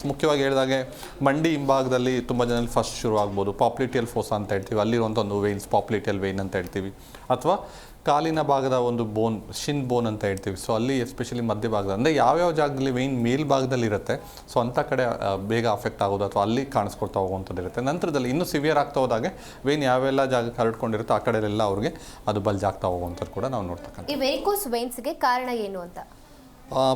ಮುಖ್ಯವಾಗಿ ಹೇಳಿದಾಗೆ ಮಂಡಿ ಹಿಂಭಾಗದಲ್ಲಿ ತುಂಬ ಜನರಲ್ಲಿ ಫಸ್ಟ್ ಶುರು ಆಗ್ಬೋದು. ಪಾಪ್ಲಿಟಿಯಲ್ ಫೋಸಾ ಅಂತ ಹೇಳ್ತೀವಿ, ಅಲ್ಲಿರುವಂಥ ಒಂದು ವೇನ್ಸ್ ಪಾಪ್ಲಿಟಿಯಲ್ ವೇನ್ ಅಂತ ಹೇಳ್ತೀವಿ. ಅಥವಾ ಕಾಲಿನ ಭಾಗದ ಒಂದು ಬೋನ್, ಶಿನ್ ಬೋನ್ ಅಂತ ಹೇಳ್ತೀವಿ. ಸೊ ಅಲ್ಲಿ ಎಸ್ಪೆಷಲಿ ಮಧ್ಯಭಾಗದ ಅಂದರೆ ಯಾವ್ಯಾವ ಜಾಗದಲ್ಲಿ ವೇನ್ ಮೇಲ್ಭಾಗದಲ್ಲಿ ಇರುತ್ತೆ, ಸೊ ಅಂಥ ಕಡೆ ಬೇಗ ಅಫೆಕ್ಟ್ ಆಗೋದು ಅಥವಾ ಅಲ್ಲಿ ಕಾಣಿಸ್ಕೊಳ್ತಾ ಹೋಗುವಂಥದ್ದು ಇರುತ್ತೆ. ನಂತರದಲ್ಲಿ ಇನ್ನೂ ಸಿವಿಯರ್ ಆಗ್ತಾ ಹೋದಾಗೆ ವೇನ್ ಯಾವೆಲ್ಲ ಜಾಗಕ್ಕೆ ಹರಡ್ಕೊಂಡಿರುತ್ತೆ ಆ ಕಡೆಯೆಲ್ಲ ಅವ್ರಿಗೆ ಅದು ಬಲ್ಜ್ ಆಗ್ತಾ ಹೋಗುವಂಥದ್ದು ಕೂಡ ನಾವು ನೋಡ್ತಕ್ಕಂಥ. ಈ ವೆರಿಕೋಸ್ ವೇನ್ಸ್ಗೆ ಕಾರಣ ಏನು ಅಂತ?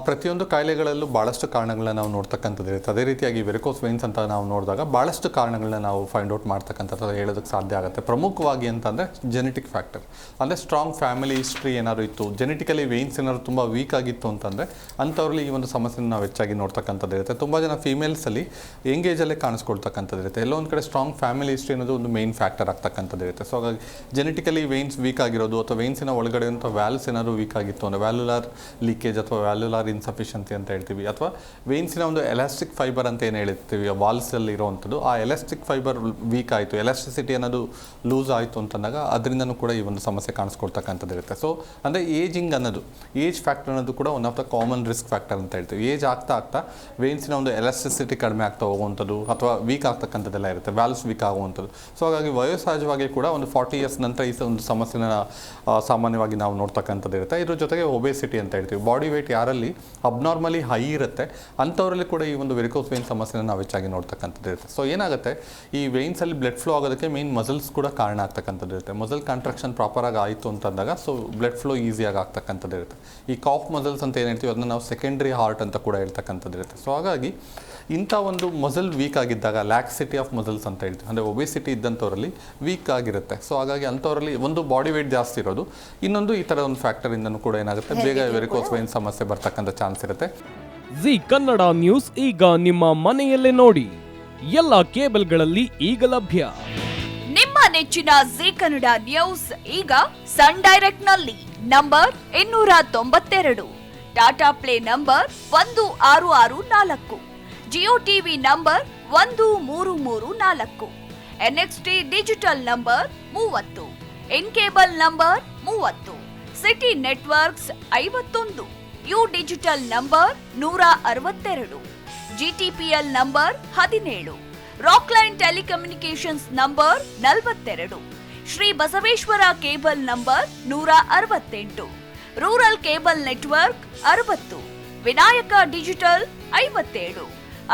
ಪ್ರತಿಯೊಂದು ಕಾಯಿಲೆಗಳಲ್ಲೂ ಭಾಳಷ್ಟು ಕಾರಣಗಳನ್ನ ನಾವು ನೋಡ್ತಕ್ಕಂಥದ್ದು ಇರುತ್ತೆ. ಅದೇ ರೀತಿಯಾಗಿ ವೆರಿಕೋಸ್ ವೇನ್ಸ್ ಅಂತ ನಾವು ನೋಡಿದಾಗ ಭಾಳಷ್ಟು ಕಾರಣಗಳನ್ನ ನಾವು ಫೈಂಡ್ ಔಟ್ ಮಾಡ್ತಕ್ಕಂಥದ್ದು ಹೇಳೋದಕ್ಕೆ ಸಾಧ್ಯ ಆಗುತ್ತೆ. ಪ್ರಮುಖವಾಗಿ ಅಂತಂದರೆ ಜೆನೆಟಿಕ್ ಫ್ಯಾಕ್ಟರ್, ಅಂದರೆ ಸ್ಟ್ರಾಂಗ್ ಫ್ಯಾಮಿಲಿ ಹಿಸ್ಟ್ರಿ ಏನಾದ್ರು ಇತ್ತು, ಜೆನೆಟಿಕಲಿ ವೇನ್ಸ್ ಏನಾದ್ರು ತುಂಬ ವೀಕ್ ಆಗಿತ್ತು ಅಂತಂದರೆ ಅಂಥವ್ರಲ್ಲಿ ಈ ಒಂದು ಸಮಸ್ಯೆನ ನಾವು ಹೆಚ್ಚಾಗಿ ನೋಡ್ತಕ್ಕಂಥದ್ದು ಇರುತ್ತೆ. ತುಂಬ ಜನ ಫೀಮೇಲ್ಸಲ್ಲಿ ಯಂಗ್ ಏಜಲ್ಲೇ ಕಾಣಿಸ್ಕೊಳ್ತಕ್ಕಂಥದ್ದು ಇರುತ್ತೆ. ಎಲ್ಲೋ ಒಂದು ಕಡೆ ಸ್ಟ್ರಾಂಗ್ ಫ್ಯಾಮಿಲಿ ಹಿಸ್ಟ್ರಿ ಅನ್ನೋದು ಒಂದು ಮೇನ್ ಫ್ಯಾಕ್ಟರ್ ಆಗ್ತಕ್ಕಂಥದ್ದು ಇರುತ್ತೆ. ಸೊ ಹಾಗಾಗಿ ಜೆನೆಟಿಕಲಿ ವೇನ್ಸ್ ವೀಕ್ ಆಗಿರೋದು ಅಥವಾ ವೇನ್ಸಿನ ಒಳಗಡೆ ಅಂತ ವ್ಯಾಲ್ವ್ಸ್ ಏನಾದ್ರು ವೀಕ್ ಆಗಿತ್ತು ಅಂದರೆ ವ್ಯಾಲ್ಯುಲಾರ್ ಲೀಕೇಜ್ ಅಥವಾ ವ್ಯಾಲ್ಯುಲಾರ್ ಇನ್ಸಫಿಷಿಯನ್ಸಿ ಅಂತ ಹೇಳ್ತೀವಿ, ಅಥವಾ ವೇನ್ಸಿನ ಒಂದು ಎಲಾಸ್ಟಿಕ್ ಫೈಬರ್ ಅಂತ ಏನು ಹೇಳ್ತೀವಿ ವಾಲ್ಸಲ್ಲಿ ಇರುವಂಥದ್ದು, ಆ ಎಲಾಸ್ಟಿಕ್ ಫೈಬರ್ ವೀಕ್ ಆಯಿತು, ಎಲಾಸ್ಟಿಸಿಟಿ ಅನ್ನೋದು ಲೂಸ್ ಆಯಿತು ಅಂತಂದಾಗ ಅದರಿಂದನೂ ಕೂಡ ಈ ಒಂದು ಸಮಸ್ಯೆ ಕಾಣಿಸ್ಕೊಳ್ತಕ್ಕಂಥದ್ದು ಇರುತ್ತೆ. ಸೊ ಅಂದರೆ ಏಜಿಂಗ್ ಅನ್ನೋದು, ಏಜ್ ಫ್ಯಾಕ್ಟರ್ ಅನ್ನೋದು ಕೂಡ one of the common risk factor ಅಂತ ಹೇಳ್ತೀವಿ. ಏಜ್ ಆಗ್ತಾ ಆಗ್ತಾ ವೇನ್ಸಿನ ಒಂದು ಎಲಾಸ್ಟಿಸಿಟಿ ಕಡಿಮೆ ಆಗ್ತಾ ಹೋಗುವಂಥದ್ದು ಅಥವಾ ವೀಕ್ ಆಗ್ತಕ್ಕಂಥದ್ದೆಲ್ಲ ಇರುತ್ತೆ, ವ್ಯಾಲ್ವ್ಸ್ ವೀಕ್ ಆಗುವಂಥದ್ದು. ಸೊ ಹಾಗಾಗಿ ವಯೋಸಹಜವಾಗಿ ಕೂಡ ಒಂದು 40 ಇಯರ್ಸ್ ನಂತರ ಈ ಒಂದು ಸಮಸ್ಯೆನ ಸಾಮಾನ್ಯವಾಗಿ ನಾವು ನೋಡ್ತಕ್ಕಂಥದ್ದು ಇರುತ್ತೆ. ಇದ್ರ ಜೊತೆಗೆ ಒಬೇಸಿಟಿ ಅಂತ ಹೇಳ್ತೀವಿ, ಬಾಡಿ ವೇಟ್ ಯಾರಲ್ಲಿ ಅಬ್ನಾರ್ಮಲಿ ಹೈ ಇರುತ್ತೆ ಅಂಥವರಲ್ಲಿ ಕೂಡ ಈ ಒಂದು ವೆರಿಕೋಸ್ ವೇನ್ ಸಮಸ್ಯೆನ ನಾವು ಹೆಚ್ಚಾಗಿ ನೋಡ್ತಕ್ಕಂಥದ್ದು ಇರುತ್ತೆ. ಸೊ ಏನಾಗುತ್ತೆ, ಈ ವೇನ್ಸಲ್ಲಿ ಬ್ಲಡ್ ಫ್ಲೋ ಆಗೋದಕ್ಕೆ ಮೇನ್ ಮಸಲ್ಸ್ ಕೂಡ ಕಾರಣ ಆಗ್ತಕ್ಕಂಥದ್ದು ಇರುತ್ತೆ. ಮಸಲ್ ಕಾಂಟ್ರಾಕ್ಷನ್ ಪ್ರಾಪರಾಗಿ ಆಯಿತು ಅಂತಂದಾಗ ಸೊ ಬ್ಲಡ್ ಫ್ಲೋ ಈಸಿಯಾಗಿ ಆಗ್ತಕ್ಕಂಥದ್ದು ಇರುತ್ತೆ. ಈ ಕಾಫ್ ಮಸಲ್ಸ್ ಅಂತ ಏನು ಹೇಳ್ತೀವಿ ಅದನ್ನು ನಾವು ಸೆಕೆಂಡ್ರಿ ಹಾರ್ಟ್ ಅಂತ ಕೂಡ ಹೇಳ್ತಕ್ಕಂಥದ್ದು ಇರುತ್ತೆ. ಸೊ ಹಾಗಾಗಿ ಇಂಥ ಒಂದು ಮಸಲ್ ವೀಕ್ ಆಗಿದ್ದಾಗ ಲ್ಯಾಕ್ಸಿಟಿ ಆಫ್ ಮಸಲ್ಸ್ ಅಂತ ಹೇಳ್ತೀವಿ, ಅಂದರೆ ಒಬೇಸಿಟಿ ಇದ್ದಂಥವರಲ್ಲಿ ವೀಕ್ ಆಗಿರುತ್ತೆ. ಸೊ ಹಾಗಾಗಿ ಅಂಥವರಲ್ಲಿ ಒಂದು ಬಾಡಿ ವೇಟ್ ಜಾಸ್ತಿ ಇರೋದು, ಇನ್ನೊಂದು ಈ ಥರ ಒಂದು ಫ್ಯಾಕ್ಟರಿಂದನೂ ಕೂಡ ಏನಾಗುತ್ತೆ ಬೇಗ ವೆರಿಕೋಸ್ ವೇನ್ ಸಮಸ್ಯೆ ಬರ್ತಕ್ಕಂಥ ಚಾನ್ಸ್ ಇರುತ್ತೆ. ಜಿ ಕನ್ನಡ ನ್ಯೂಸ್ ಈಗ ನಿಮ್ಮ ಮನೆಯಲ್ಲೇ ನೋಡಿ, ಎಲ್ಲ ಕೇಬಲ್ಗಳಲ್ಲಿ ಈಗ ಲಭ್ಯ. ನಿಮ್ಮ ನೆಚ್ಚಿನ ಜಿ ಕನ್ನಡ ನ್ಯೂಸ್ ಈಗ ಸನ್ ಡೈರೆಕ್ಟ್ ನಲ್ಲಿ number 292, Tata play number 1664, Jio TV number 1334, NXT digital number 30, in cable number 30, city networks 51, U digital number 162, GTPL number 17, Rockline telecommunications number 42, Shri Basaveshwara cable number 168, rural cable network 60, Vinayaka digital 57,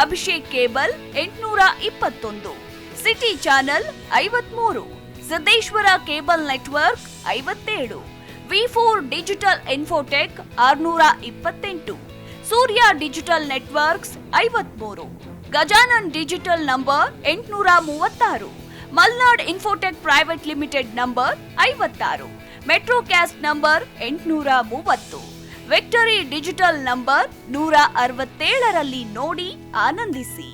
Abhishek cable 821, city channel 53, Siddeshwara cable network 57, ವಿ4 digital infotech 628, Surya digital networks 53, Gajanan digital number 836, Malnad infotech private limited number 56, Metrocast number 830, victory digital number 167ರಲ್ಲಿ ನೋಡಿ ಆನಂದಿಸಿ.